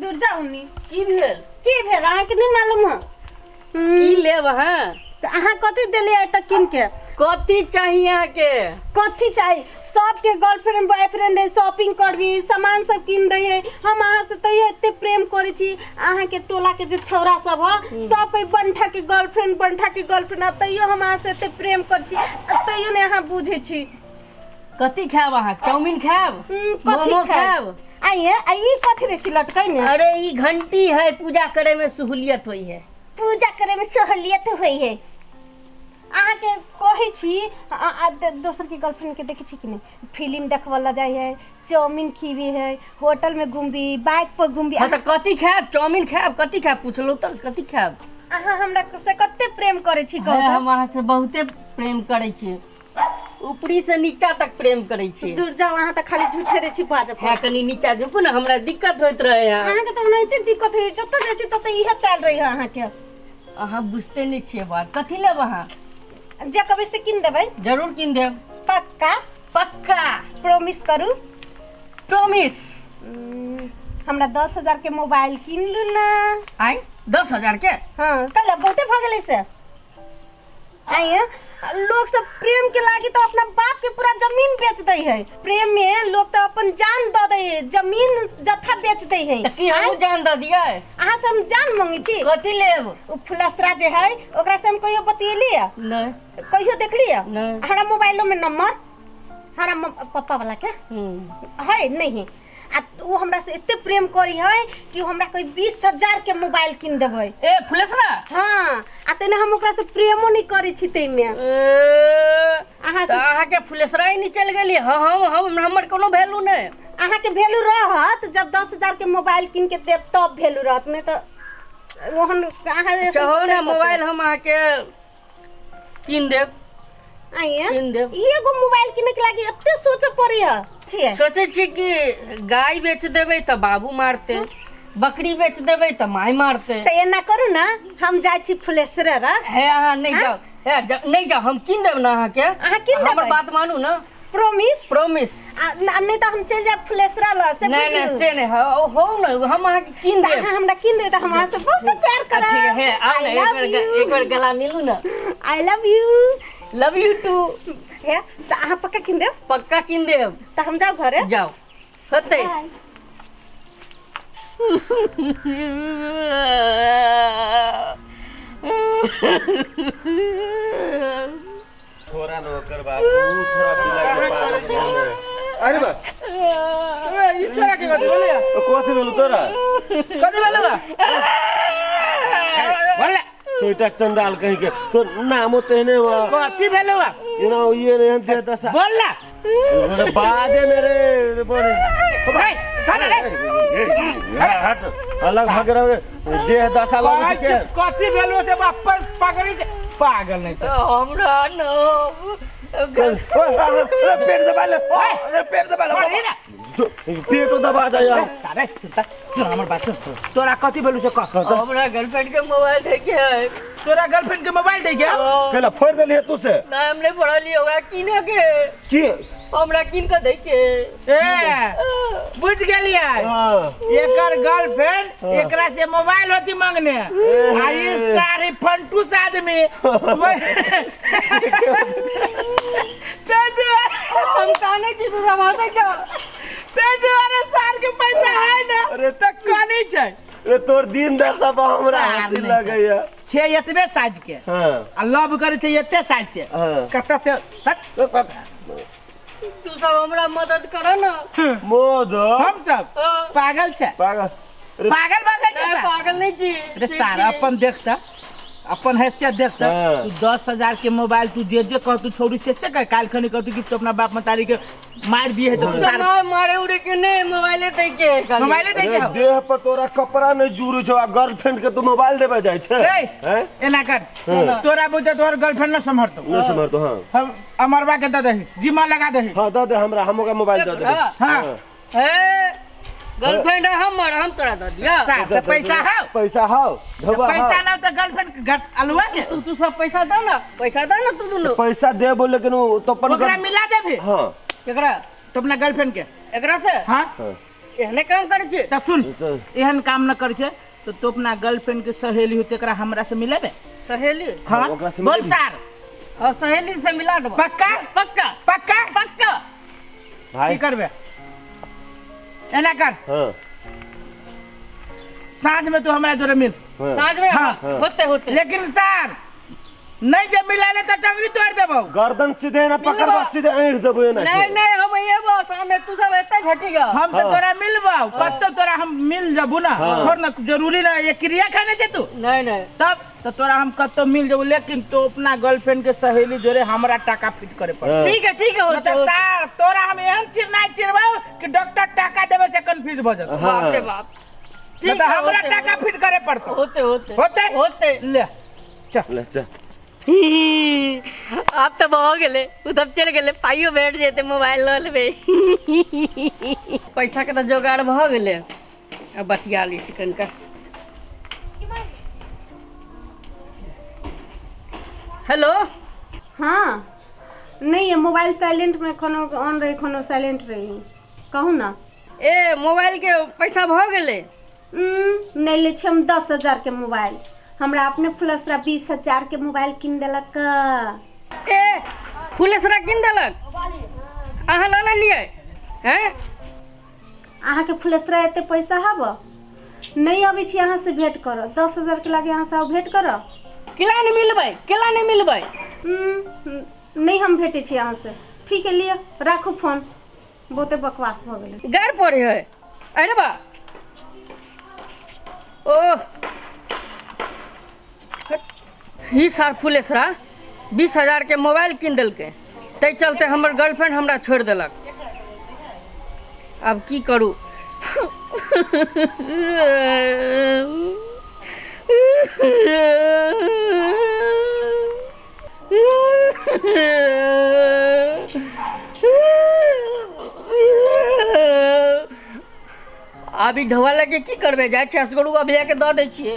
दूर जाऊ नी की भेल अहाँ के नहीं मालूम है की लेब हां तो अहाँ कथी देलिए आइ तक किन के कथी चाहिए अहाँ के कथी चाहिए सबके गर्लफ्रेंड बॉयफ्रेंड है शॉपिंग करबी सामान सब किन दे है हम अहाँ से तैयो एते प्रेम करे छी अहाँ के टोला के जो छौरा सब है सब कोई बंठा के गर्लफ्रेंड तैयो हम अहाँ से एते प्रेम कर छी तैयो ने अहाँ बुझे छी कथी खाब अहाँ चाउमीन खाब मोमो खाब आइए आई कथी रे छी लटकै ने अरे ई घंटी है पूजा करे में सहूलियत होई है पूजा करे में सहूलियत होई है अहाँ के कहै छी दोसर के गर्लफ्रेंड के देखै छी कि नहीं फिल्म देखवला जाय है चाउमीन खीबी है होटल में घूमबी बाइक पर घूमबी हां त कथी खाब चाउमीन खाब कथी खाब पूछलो त कथी खाब अहाँ हमरा से कते प्रेम करे छी हम अहाँ से बहुते प्रेम करे छी ऊपरी से नीचा तक प्रेम करे छी दूर जाओ अहाँ त खाली झूठे रे छी बाजब है कनी नीचा झुकू ना हमरा दिक्कत होइत रहे है अहाँ के त ओनाइते दिक्कत होई जत जाय छी तत इहे चल रही है अहाँ के अहाँ बुझते नहीं छिए बात कथी लेब अहाँ जे कबे से किन देबै जरूर किन देब पक्का प्रॉमिस करू प्रॉमिस हमरा 10,000 के मोबाइल किन लू ना आई 10,000 के हां कल बहुते भ गेलै से आइए लोग सब प्रेम के लागी तो अपना बाप के पूरा जमीन बेच दे है प्रेम में लोग तो अपन जान द दे है जमीन जत्था बेच दे है की हम जान द दिया अहाँ से हम जान मांगी छी कथी लेब उ फुलसरा जे है ओकरा से हम कहियो बतियली है नहीं कहियो देखली है नहीं हमरा मोबाइलो में नंबर हमरा पापा वाला के है नहीं आ वो हमरा से इतने प्रेम करी है कि हमरा कोई 20,000 के मोबाइल किन देबै ए फुलसरा हां आ तने हम ओकरा से प्रेमो नहीं करी छी तै में अहाँ से अहाँ के फुलसरा ही नहीं चल गेली हम हमर कोनो वैल्यू नहीं अहाँ के वैल्यू रहत जब 10,000 के मोबाइल किन के देब तब वैल्यू रहत नहीं तो ओहन अहाँ चाहो ना मोबाइल हम अहाँ के किन देब आइए किन देब एगो मोबाइल किने के लागी एते सोचे पड़ी है छी सोचे छी कि गाय बेच देबै त बाबू मारते बकरी बेच देबै त माय मारते त एना करू ना हम जाय छी फुलेसरा रा है अहाँ नहीं जाओ नहीं जाओ हम किन देब ना अहाँ के अहाँ किन देबै हमर बात मानू ना प्रॉमिस नहीं तो हम चल जाए फुलेसरा ला से नहीं से नहीं हो ना हम अहाँ के किन देब हमरा किन देब त हम अहाँ से बहुत प्यार करब ठीक है आ ना एक बार गला मिलू ना आई लव यू टू है त अहाँ पक्का किन देब त हम जाओ घरे जाओ होते थोड़ा नौकर बाबू थोड़ा बिला के पार अरे बा ये छोरा के कथि बोलिया कथि भेलु तोरा कथि भेलु बोल छोटा चंडाल कहीं के तो नामो तेने कथि भेलु यू नो ये नहीं दे दस बोल ना अरे बादे मेरे बोले भाई थाना रे हट अलग भाग रहे देह दशा लगे के कथि भेलु से वापस पकड़ी पागल नहीं तो हमरा न पेट दबा ले अरे पेट दबा ले पेट दबा जा यार अरे सुन हमर बात सुन तोरा कथि भेलु से कह हमरा गर्लफ्रेंड के मोबाइल दे के है तोरा गर्लफ्रेंड के मोबाइल दे के केला फोड़ देली तू से ना हमने पढ़ली ओकरा किने के की हमरा किन के दे के ए बुझ गेलिए एकर गर्लफ्रेंड एकरा से मोबाइल होती मांगने आई सारे फंटूस आदमी हम काने छी तू रवाते जा अरे साल के पैसा है ना अरे तक काने छै अरे तोर दिन दशा बा हमरा हंसी लगैया छे एतबे साइज के हां आ लव करे छै एते साइज से कत्ता से तू सब हमरा मदद कर ना मोद हम सब पागल छै पागल पागल नहीं छी अरे सारा अपन देखता अपन हैसियत देखता तू 10,000 के मोबाइल तू जे कह तू छोड़ी से कह काल खनी कह तू कि तू अपना बाप मतारी के मार दिए है तो तू सारा मारे उड़े के नहीं मोबाइल दे के देह पर तोरा कपड़ा नहीं जुड़ू छौ गर्लफ्रेंड के तू मोबाइल देबे जाय छै हैं एना कर तोरा बुझे तोर गर्लफ्रेंड न संभरतो हां हम अमरवा के द दही जिम्मा लगा दही हां द दे हमरा हमो का मोबाइल द दे हां ए गर्लफ्रेंड हम तोरा द दिया पैसा हां पैसा ना तो गर्लफ्रेंड अलुआ के तू सब पैसा दे ना तू दोनों पैसा देबो लेकिन तो अपन ओकरा मिला देबे हां केकरा तो अपना गर्लफ्रेंड के एकरा से हां एहने काम करे छे तो सुन तो एहन काम न करे छे तो अपना गर्लफ्रेंड के सहेली होते एकरा हमरा से मिलेबे सहेली हाँ ओकरा से बोल मिलेबे। सार और सहेली से मिला देबो पक्का पक्का पक्का पक्का की भाई करबे एना कर हाँ साँझ में तू हमरा जोरे मिल हाँ साँझ में हाँ, हाँ। होते होते लेकिन सर नहीं जब मिलाले तो टंगरी तोड़ देबो गर्दन सीधे ना पकड़ मिलबा। बस सीधे ऐंठ देबो ना नहीं नहीं हम ये बस हमें तू सब एते घटिया हम तो हाँ। तोरा मिलबो कत्तो तोरा हम मिल जबू ना हाँ। छोड़ ना जरूरी ना ये क्रिया खाने छे तू नहीं नहीं तब तो तोरा हम कत्तो मिल जबू लेकिन तो अपना गर्लफ्रेंड के सहेली जोरे हमरा टाका फिट करे पड़े हाँ। ठीक है होते मतलब होते। सार तोरा हम एहन चिरनाई चिरबाऊ कि डॉक्टर टाका देवे से कंफ्यूज भ जात हाँ। बाप रे बाप ठीक मतलब है, हमरा होते, टाका होते। फिट करे पड़तो होते होते होते होते ले चल ले चल आप तो हो गेले उधर चल गेले पाइयो बैठ जेते मोबाइल ल लेबे पैसा के तो जोगाड़ भ गेले अब बतिया ली चिकन का हेलो हाँ नहीं ये मोबाइल साइलेंट में कोनो ऑन रही कोनो साइलेंट रही कहू ना ए मोबाइल के पैसा भ गेले नहीं ले छे हम 10,000 के मोबाइल हमरा अपने फ्लसरा 20,000 के मोबाइल किन देलक का। ए फुलेसरा किन देलक अहाँ ला लिए हैं अहाँ के फ्लसरा एते पैसा हब नहीं अबै छी अहाँ से भेंट कर 10,000 के लागे अहाँ से आउ भेंट कर किला नहीं मिलबै नहीं हम भेटे छी अहाँ से ठीक है लिए राखू फोन बहुते बकवास भ गेलै गाड़ पड़े है अरे बा ओह ही सार फुलेसरा 20,000 के मोबाइल किन देलकै तै चलते हमर गर्लफ्रेंड हमरा छोड़ देलक अब की करू आब ई ढवा लगे की करबे जाइ छै असगरू अभिया के दऽ दै छियै